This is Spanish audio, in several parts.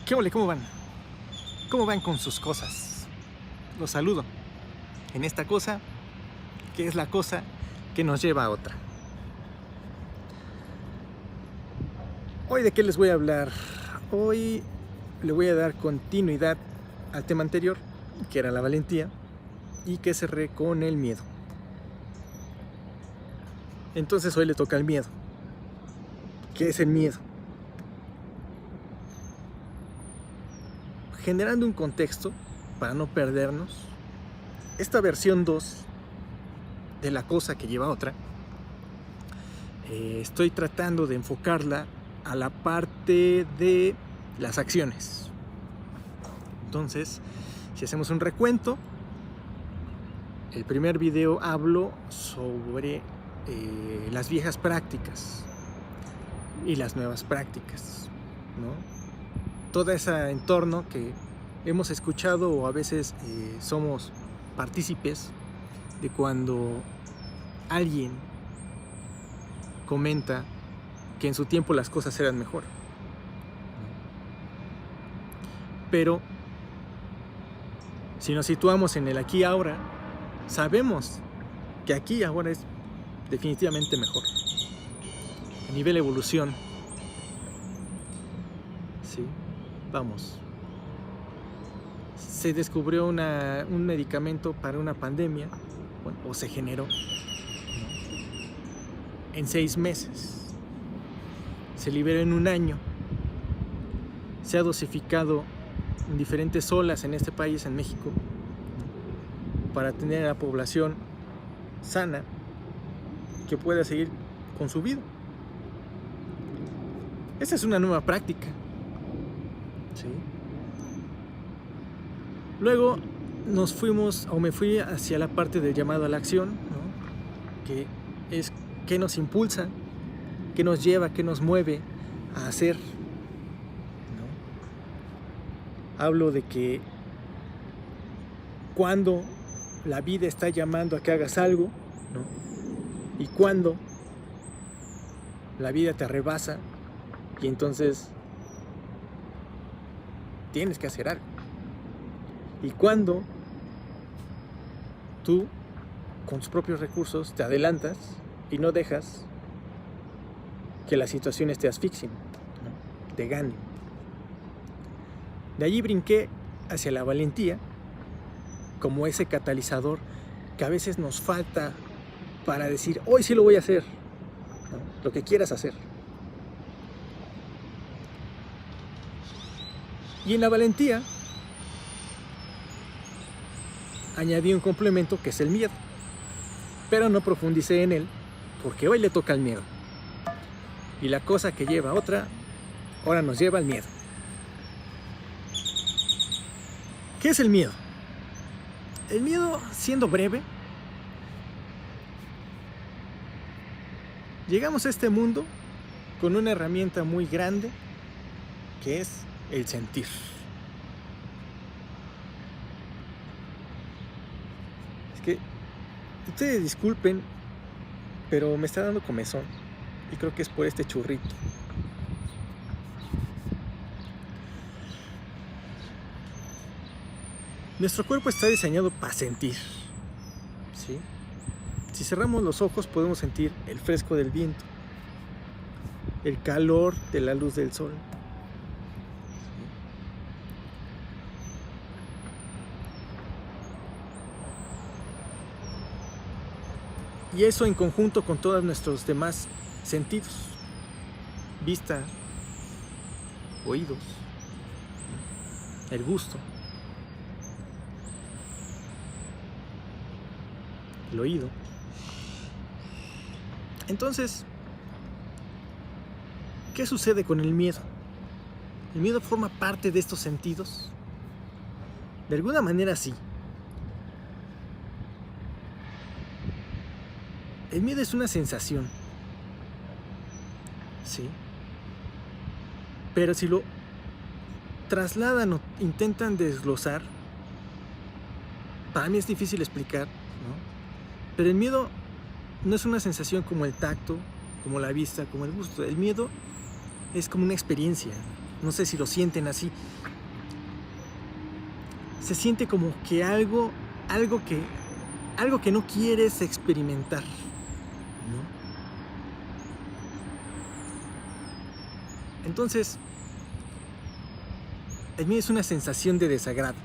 ¿Qué ole? ¿Cómo van? ¿Cómo van con sus cosas? Los saludo en esta cosa que es la cosa que nos lleva a otra. Hoy, ¿de qué les voy a hablar? Hoy le voy a dar continuidad al tema anterior, que era la valentía, y que cerré con el miedo. Entonces hoy le toca el miedo. ¿Qué es el miedo? Generando un contexto para no perdernos, esta versión 2 de la cosa que lleva a otra, estoy tratando de enfocarla a la parte de las acciones. Entonces, si hacemos un recuento, el primer video hablo sobre las viejas prácticas y las nuevas prácticas, ¿no? Todo ese entorno que hemos escuchado o a veces somos partícipes de cuando alguien comenta que en su tiempo las cosas eran mejor. Pero si nos situamos en el aquí y ahora, sabemos que aquí y ahora es definitivamente mejor. A nivel evolución, sí, vamos. Se descubrió un medicamento para una pandemia, bueno, o se generó, ¿no? En 6 meses. Se liberó en 1 año. Se ha dosificado en diferentes olas en este país, en México, para tener a la población sana que pueda seguir con su vida. Esta es una nueva práctica, ¿sí? Luego nos fuimos, o me fui hacia la parte del llamado a la acción, ¿no? Que es qué nos impulsa, qué nos lleva, qué nos mueve a hacer, ¿no? Hablo de que cuando la vida está llamando a que hagas algo, ¿no? Y cuando la vida te rebasa y entonces tienes que hacer algo. Y cuando tú, con tus propios recursos, te adelantas y no dejas que las situaciones te asfixien, ¿no? Te ganen. De allí brinqué hacia la valentía como ese catalizador que a veces nos falta para decir, hoy sí lo voy a hacer, ¿no? Lo que quieras hacer. Y en la valentía añadí un complemento que es el miedo, pero no profundicé en él porque hoy le toca el miedo. Y la cosa que lleva a otra, ahora nos lleva al miedo. ¿Qué es el miedo? El miedo, siendo breve, llegamos a este mundo con una herramienta muy grande que es el sentir. Es que ustedes disculpen, pero me está dando comezón y creo que es por este churrito. Nuestro cuerpo está diseñado para sentir, ¿sí? Si cerramos los ojos podemos sentir el fresco del viento, el calor de la luz del sol. Y eso en conjunto con todos nuestros demás sentidos: vista, oídos, el gusto, el oído. Entonces, ¿qué sucede con el miedo? ¿El miedo forma parte de estos sentidos? De alguna manera sí. El miedo es una sensación, ¿sí? Pero si lo trasladan o intentan desglosar, para mí es difícil explicar, ¿no? Pero el miedo no es una sensación como el tacto, como la vista, como el gusto. El miedo es como una experiencia, No sé si lo sienten así. Se siente como que algo que no quieres experimentar, ¿no? Entonces, el miedo es una sensación de desagrado.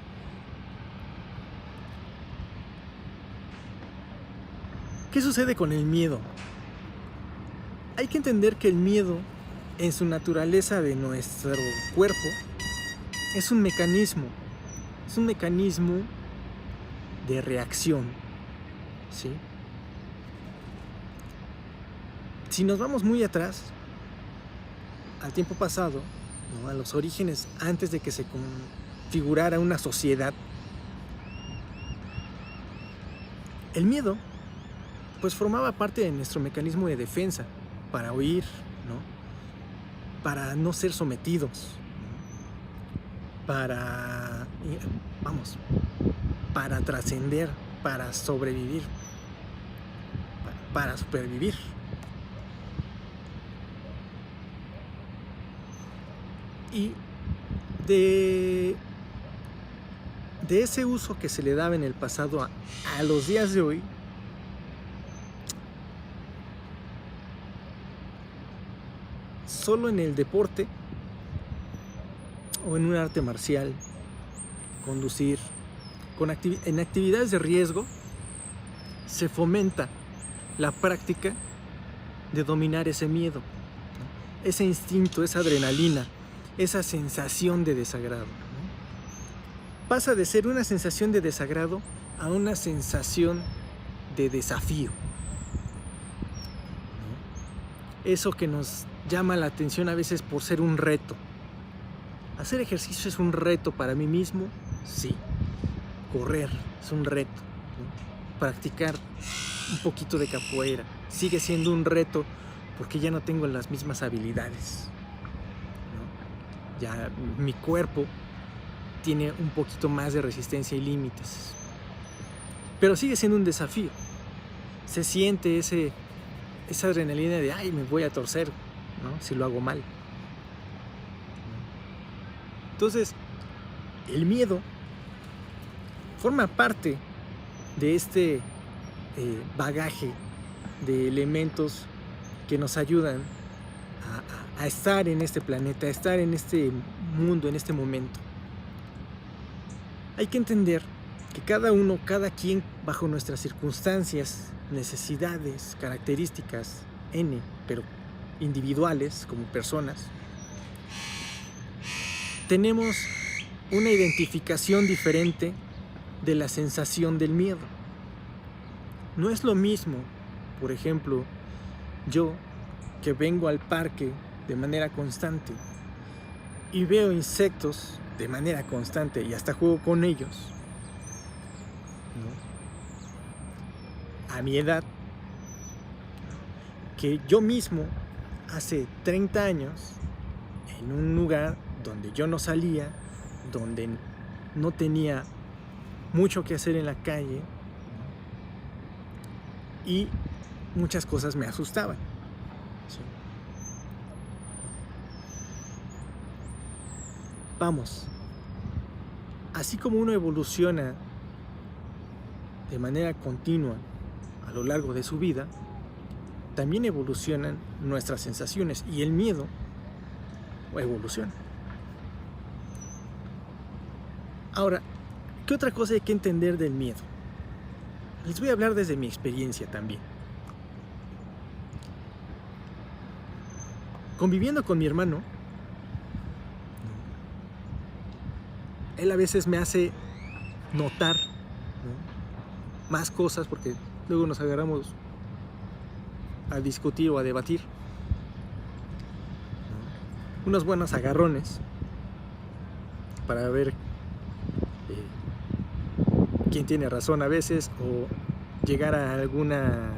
¿Qué sucede con el miedo? Hay que entender que el miedo, en su naturaleza de nuestro cuerpo, es un mecanismo de reacción, ¿sí? Si nos vamos muy atrás, al tiempo pasado, ¿no? A los orígenes antes de que se configurara una sociedad, el miedo pues formaba parte de nuestro mecanismo de defensa para huir, ¿no? Para no ser sometidos, ¿no? Para trascender, para sobrevivir, para supervivir. Y de ese uso que se le daba en el pasado a los días de hoy, solo en el deporte o en un arte marcial, conducir, en actividades de riesgo, se fomenta la práctica de dominar ese miedo, ¿no? Ese instinto, esa adrenalina, esa sensación de desagrado, ¿no? Pasa de ser una sensación de desagrado a una sensación de desafío, ¿no? Eso que nos llama la atención a veces por ser un reto. Hacer ejercicio es un reto para mí mismo, sí. Correr es un reto, ¿no? Practicar un poquito de capoeira sigue siendo un reto porque ya no tengo las mismas habilidades, ¿no? Ya mi cuerpo tiene un poquito más de resistencia y límites, pero sigue siendo un desafío. Se siente esa adrenalina de ay, me voy a torcer, ¿no? Si lo hago mal. Entonces, el miedo forma parte de este bagaje de elementos que nos ayudan a estar en este planeta, a estar en este mundo, en este momento. Hay que entender que cada quien, bajo nuestras circunstancias, necesidades, características, pero individuales como personas, tenemos una identificación diferente de la sensación del miedo. No es lo mismo, por ejemplo, yo que vengo al parque de manera constante y veo insectos de manera constante y hasta juego con ellos, ¿no? A mi edad, que yo mismo hace 30 años en un lugar donde yo no salía, donde no tenía mucho que hacer en la calle y muchas cosas me asustaban. ¿Sí? Vamos, así como uno evoluciona de manera continua a lo largo de su vida, también evolucionan nuestras sensaciones y el miedo evoluciona. Ahora, ¿qué otra cosa hay que entender del miedo? Les voy a hablar desde mi experiencia también. Conviviendo con mi hermano, él a veces me hace notar, ¿no?, más cosas porque luego nos agarramos a discutir o a debatir, ¿no?, unos buenos agarrones para ver quién tiene razón a veces o llegar a alguna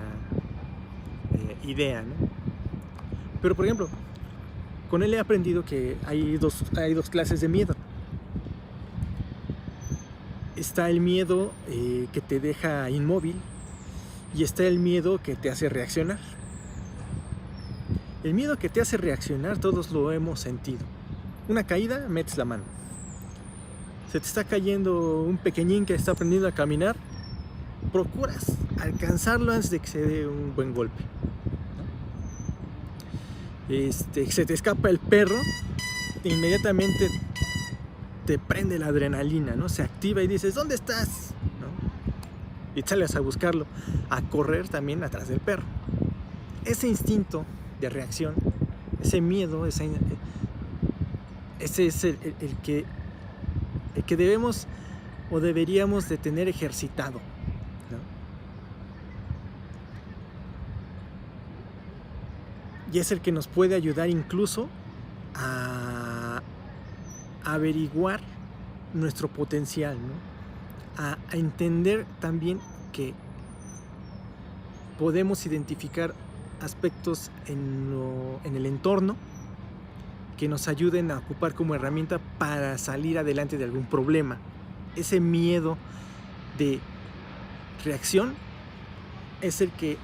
idea, ¿no? Pero por ejemplo, con él he aprendido que hay dos clases de miedo. Está el miedo que te deja inmóvil y está el miedo que te hace reaccionar. El miedo que te hace reaccionar todos lo hemos sentido. una caída, metes la mano. Se te está cayendo un pequeñín que está aprendiendo a caminar, procuras alcanzarlo antes de que se dé un buen golpe. Se te escapa el perro, inmediatamente te prende la adrenalina, ¿no? Se activa y dices, ¿dónde estás? ¿No? Y sales a buscarlo, a correr también atrás del perro. Ese instinto de reacción, ese miedo, ese es el que debemos o deberíamos de tener ejercitado, ¿no? Y es el que nos puede ayudar incluso a averiguar nuestro potencial, ¿no? A entender también que podemos identificar aspectos en el entorno que nos ayuden a ocupar como herramienta para salir adelante de algún problema. Ese miedo de reacción es el que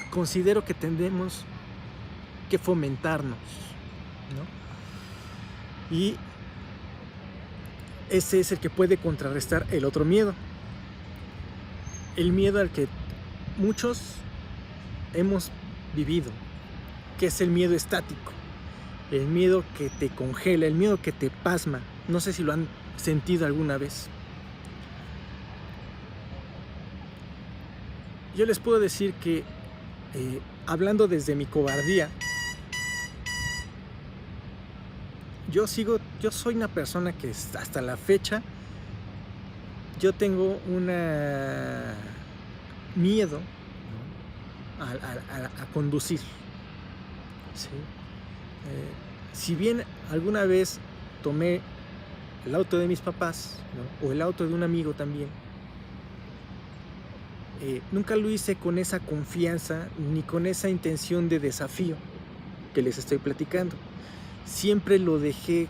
considero que tendemos que fomentarnos, ¿no? Y ese es el que puede contrarrestar el otro miedo. El miedo al que muchos hemos vivido, que es el miedo estático. El miedo que te congela, el miedo que te pasma. No sé si lo han sentido alguna vez. Yo les puedo decir que, hablando desde mi cobardía, yo soy una persona que hasta la fecha, yo tengo miedo, ¿no? a conducir. ¿Sí? Si bien alguna vez tomé el auto de mis papás, ¿no? O el auto de un amigo también, nunca lo hice con esa confianza ni con esa intención de desafío que les estoy platicando. Siempre lo dejé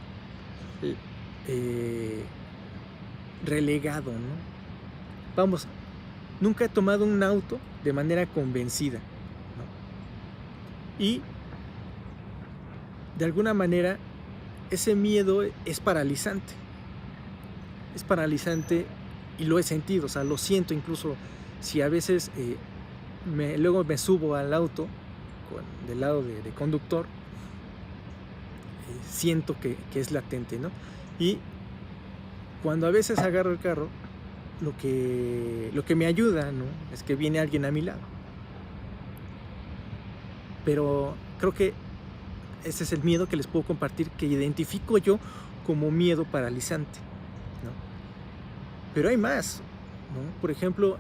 relegado, ¿no? Vamos, nunca he tomado un auto de manera convencida, ¿no? Y de alguna manera ese miedo es paralizante. Es paralizante y lo he sentido, o sea, lo siento incluso si a veces luego me subo al auto del lado de conductor, siento que es latente, ¿no? Y cuando a veces agarro el carro, lo que me ayuda, ¿no? Es que viene alguien a mi lado. Pero creo que ese es el miedo que les puedo compartir, que identifico yo como miedo paralizante, ¿no? Pero hay más, ¿no? Por ejemplo,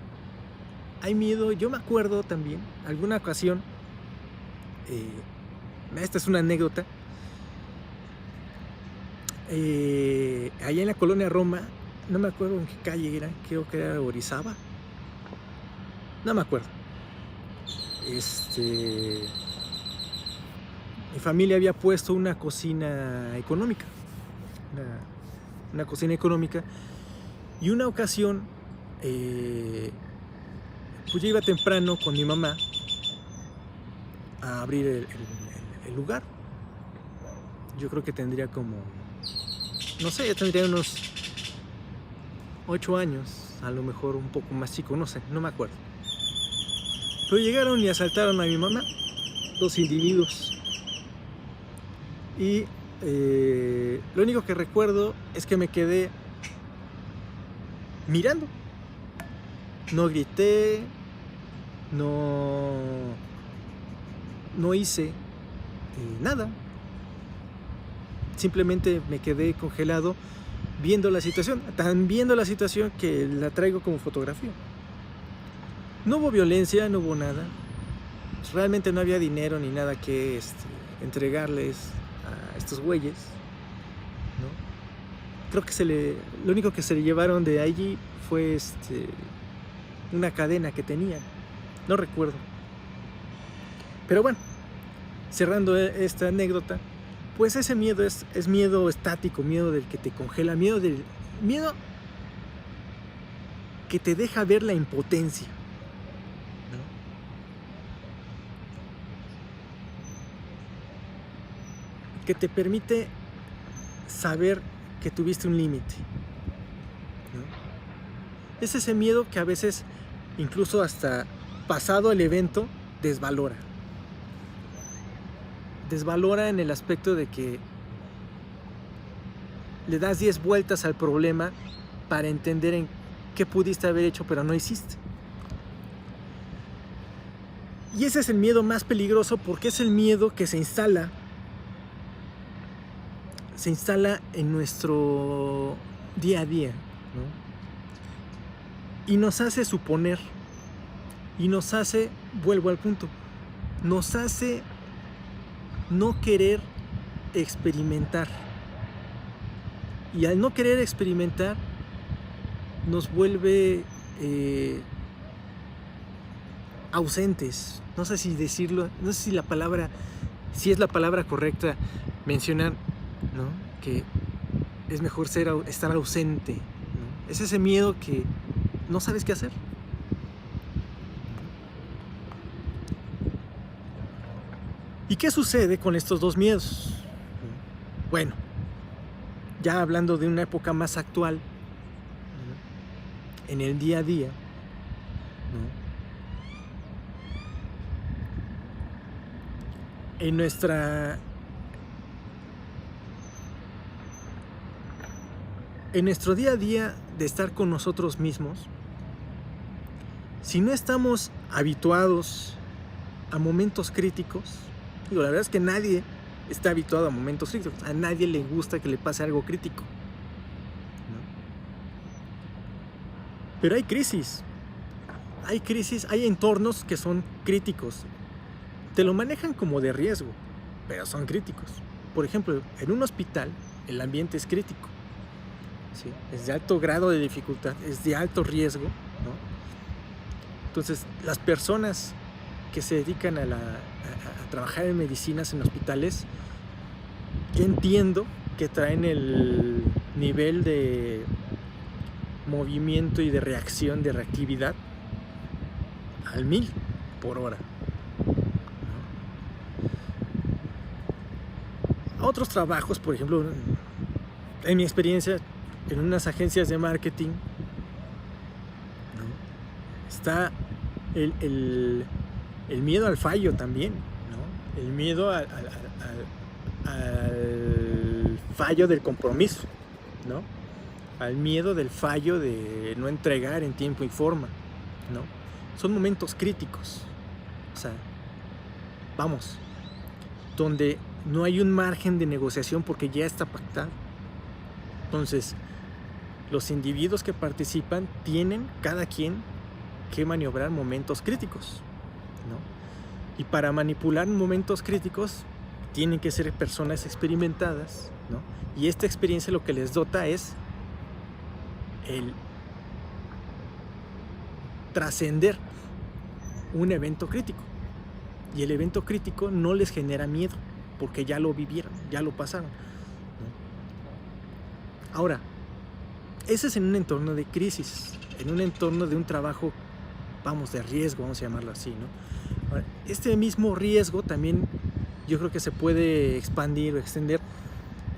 hay miedo, yo me acuerdo también, alguna ocasión, esta es una anécdota, allá en la colonia Roma, no me acuerdo en qué calle era, creo que era Orizaba, no me acuerdo. Mi familia había puesto una cocina económica, una cocina económica, y una ocasión, pues yo iba temprano con mi mamá a abrir el lugar. Yo creo que tendría como, no sé, ya tendría unos 8 años, a lo mejor un poco más chico, no sé, no me acuerdo. Pero llegaron y asaltaron a mi mamá, 2 individuos. Y lo único que recuerdo es que me quedé mirando. No grité, no hice nada. Simplemente me quedé congelado viendo la situación, tan viendo la situación que la traigo como fotografía. No hubo violencia, no hubo nada. Realmente no había dinero ni nada que entregarles a estos güeyes, ¿no? Creo que lo único que se le llevaron de allí fue una cadena que tenían, no recuerdo. Pero bueno, cerrando esta anécdota, pues ese miedo es miedo estático, miedo del que te congela, miedo que te deja ver la impotencia, ¿no? Que te permite saber que tuviste un límite, ¿no? Es ese miedo que a veces, incluso hasta pasado el evento, desvalora. Desvalora en el aspecto de que le das 10 vueltas al problema para entender en qué pudiste haber hecho pero no hiciste. Y ese es el miedo más peligroso, porque es el miedo que se instala en nuestro día a día, ¿no? Y nos hace suponer, y nos hace, vuelvo al punto, nos hace no querer experimentar. Y al no querer experimentar, nos vuelve ausentes. No sé si decirlo, no sé si es la palabra correcta mencionar, ¿no? Que es mejor estar ausente, ¿no? Es ese miedo que no sabes qué hacer. ¿Y qué sucede con estos dos miedos? Bueno, ya hablando de una época más actual, ¿no? En el día a día, ¿no? En nuestro día a día de estar con nosotros mismos, si no estamos habituados a momentos críticos, digo, la verdad es que nadie está habituado a momentos críticos, a nadie le gusta que le pase algo crítico, ¿no? Pero hay crisis, hay entornos que son críticos. Te lo manejan como de riesgo, pero son críticos. Por ejemplo, en un hospital el ambiente es crítico, ¿sí? Es de alto grado de dificultad, es de alto riesgo, ¿no? Entonces, las personas que se dedican a trabajar en medicinas en hospitales, yo entiendo que traen el nivel de movimiento y de reacción, de reactividad al 1000 por hora. Otros trabajos, por ejemplo, en mi experiencia en unas agencias de marketing, ¿no? Está el miedo al fallo también, ¿no? El miedo al fallo del compromiso, ¿no? Al miedo del fallo de no entregar en tiempo y forma, ¿no? Son momentos críticos, o sea, vamos, donde no hay un margen de negociación porque ya está pactado. Entonces, los individuos que participan tienen cada quien que maniobrar momentos críticos, ¿no? Y para manipular momentos críticos tienen que ser personas experimentadas, ¿no? Y esta experiencia lo que les dota es el trascender un evento crítico. Y el evento crítico no les genera miedo, porque ya lo vivieron, ya lo pasaron, ¿no? Ahora, ese es en un entorno de crisis, en un entorno de un trabajo, vamos, de riesgo, vamos a llamarlo así, ¿no? Ahora, este mismo riesgo también yo creo que se puede expandir o extender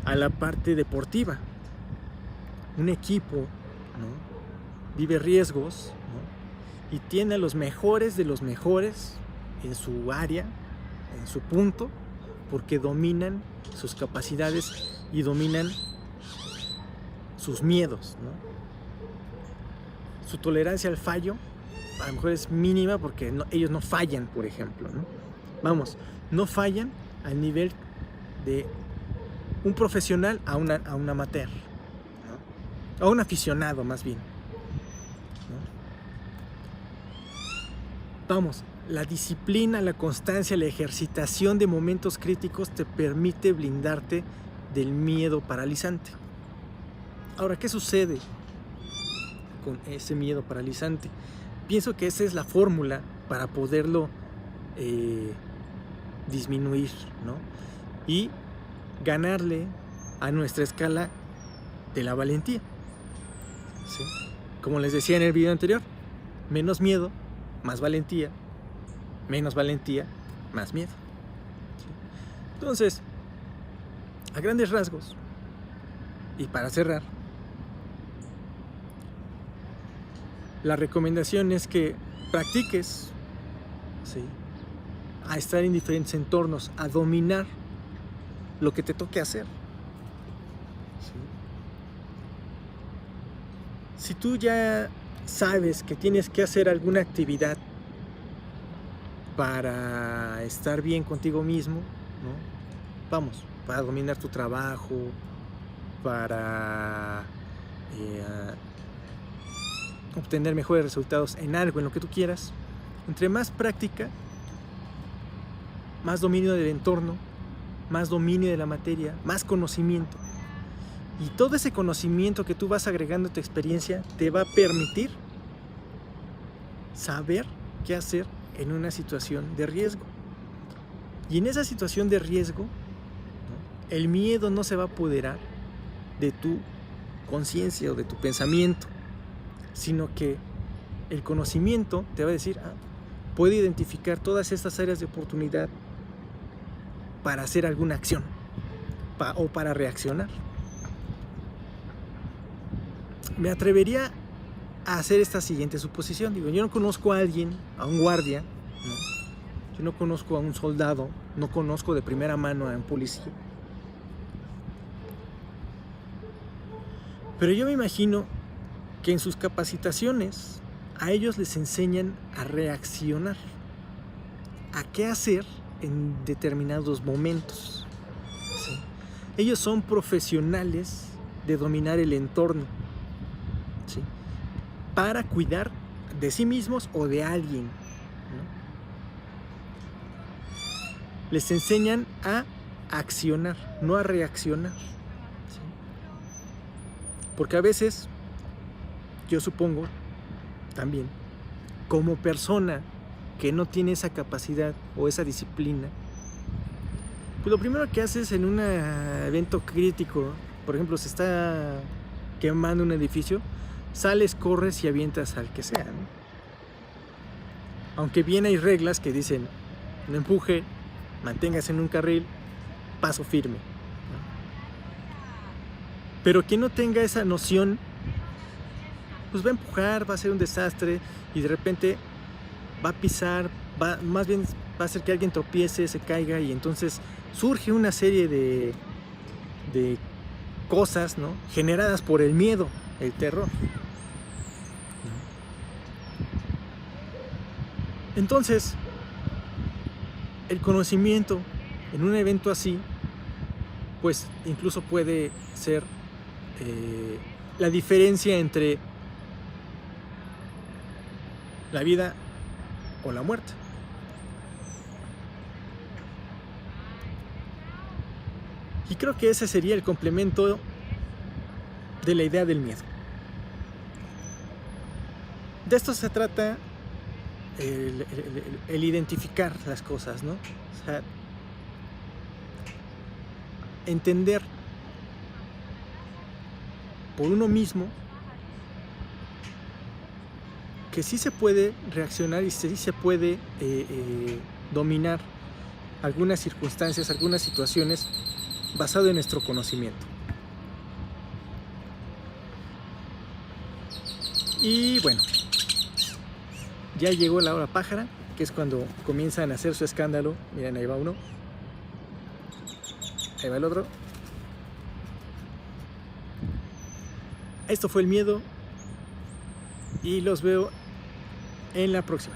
a la parte deportiva. Un equipo, ¿no? Vive riesgos, ¿no? Y tiene a los mejores de los mejores en su área, en su punto, porque dominan sus capacidades y dominan sus miedos, ¿no? Su tolerancia al fallo a lo mejor es mínima porque ellos no fallan, por ejemplo, ¿no? Vamos, no fallan al nivel de un profesional a un amateur, ¿no? A un aficionado más bien, ¿no? Vamos, la disciplina, la constancia, la ejercitación de momentos críticos te permite blindarte del miedo paralizante. Ahora, ¿qué sucede con ese miedo paralizante? Pienso que esa es la fórmula para poderlo disminuir, ¿no? Y ganarle a nuestra escala de la valentía, ¿sí? Como les decía en el video anterior, menos miedo, más valentía, menos valentía, más miedo, ¿sí? Entonces, a grandes rasgos, Y para cerrar, la recomendación es que practiques, ¿sí?, a estar en diferentes entornos, a dominar lo que te toque hacer. ¿Sí? Si tú ya sabes que tienes que hacer alguna actividad para estar bien contigo mismo, ¿no? Vamos, para dominar tu trabajo, para obtener mejores resultados en algo, en lo que tú quieras. Entre más práctica, más dominio del entorno, más dominio de la materia, más conocimiento. Y todo ese conocimiento que tú vas agregando a tu experiencia te va a permitir saber qué hacer en una situación de riesgo. Y en esa situación de riesgo, ¿no?, el miedo no se va a apoderar de tu conciencia o de tu pensamiento, sino que el conocimiento te va a decir, puedo identificar todas estas áreas de oportunidad para hacer alguna acción o para reaccionar. Me atrevería a hacer esta siguiente suposición. Digo, yo no conozco a alguien, a un guardia, ¿no? Yo no conozco a un soldado, no conozco de primera mano a un policía. Pero yo me imagino que en sus capacitaciones a ellos les enseñan a reaccionar, a qué hacer en determinados momentos. ¿Sí? Ellos son profesionales de dominar el entorno, ¿sí?, para cuidar de sí mismos o de alguien, ¿no? Les enseñan a accionar, no a reaccionar, ¿sí? Porque a veces, yo supongo también, como persona que no tiene esa capacidad o esa disciplina, pues lo primero que haces en un evento crítico, por ejemplo, se está quemando un edificio, sales, corres y avientas al que sea, ¿no? Aunque bien hay reglas que dicen, no empuje, manténgase en un carril, paso firme, ¿no? Pero quien no tenga esa noción, pues va a empujar, va a ser un desastre y de repente va a pisar, más bien va a hacer que alguien tropiece, se caiga, y entonces surge una serie de cosas, ¿no?, generadas por el miedo, el terror. Entonces, el conocimiento en un evento así, pues incluso puede ser la diferencia entre la vida o la muerte. Y creo que ese sería el complemento de la idea del miedo. De esto se trata el identificar las cosas, ¿no? O sea, entender por uno mismo que sí se puede reaccionar y sí se puede dominar algunas circunstancias, algunas situaciones basado en nuestro conocimiento. Y bueno, ya llegó la hora pájara, que es cuando comienzan a hacer su escándalo. Miren, ahí va uno, ahí va el otro. Esto fue el miedo y los veo en la próxima.